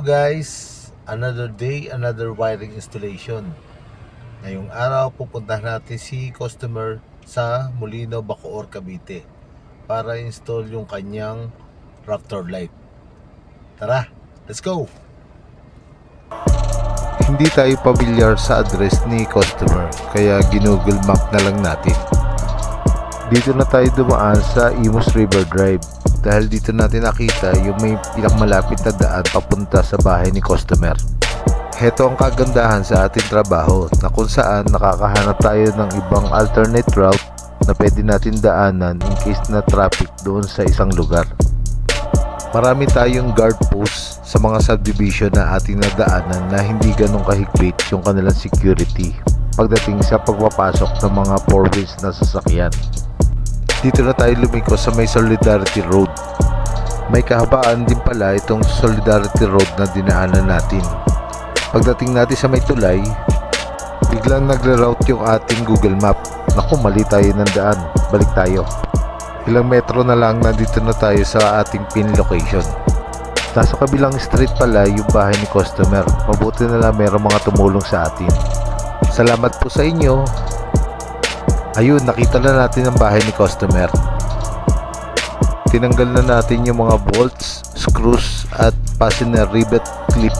guys, another day, another wiring installation. Ngayong araw pupuntahan natin si customer sa Molino, Bacoor, Cavite para install yung kanyang Raptor light. Tara, let's go! Hindi tayo pamilyar sa address ni customer kaya ginugol map na lang natin. Dito na tayo dumaan sa Imus River Drive dahil dito natin nakita yung may pinakamalapit na daan papunta sa bahay ni customer. Heto ang kagandahan sa ating trabaho na kung saan nakakahanap tayo ng ibang alternate route na pwede natin daanan in case na traffic doon sa isang lugar. Marami tayong guard post sa mga subdivision na ating nadaanan na hindi ganong kahigpit yung kanilang security pagdating sa pagpapasok ng mga 4 wheels na sasakyan. Dito na tayo lumiko sa may Solidarity Road. May kahabaan din pala itong Solidarity Road na dinaanan natin. Pagdating natin sa may tulay, biglang nagre-route yung ating Google Map. Naku, mali tayo ng daan. Balik tayo. Ilang metro na lang nandito na tayo sa ating pin location. Nasa kabilang street pala yung bahay ni customer. Mabuti na lang mayroong mga tumulong sa atin. Salamat po sa inyo. Ayun, nakita na natin ang bahay ni customer. Tinanggal na natin yung mga bolts, screws at fastener rivet clip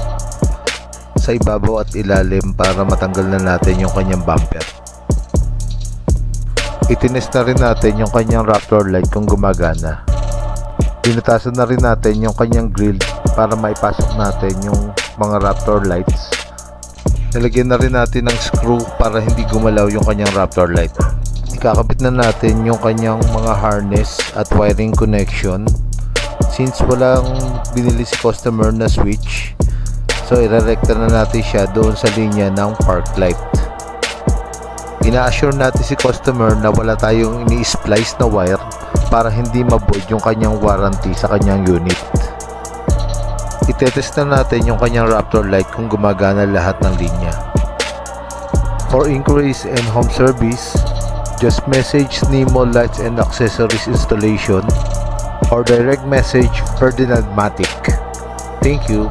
sa ibabaw at ilalim para matanggal na natin yung kanyang bumper. Itinest na rin natin yung kanyang Raptor light kung gumagana. Pinutasan na rin natin yung kanyang grill para maipasok natin yung mga Raptor lights. Nilagyan na rin natin ng screw para hindi gumalaw yung kanyang Raptor light. Ikakabit na natin yung kanyang mga harness at wiring connection. Since walang binili si customer na switch, so irerekta na natin siya doon sa linya ng park light. Ina-assure natin si customer na wala tayong ini-splice na wire para hindi ma-void yung kanyang warranty sa kanyang unit. Itetest na natin yung kanyang Raptor light kung gumagana lahat ng linya. For inquiries and home service, just message Nemo Lights and Accessories Installation or direct message Ferdinand Matic. Thank you.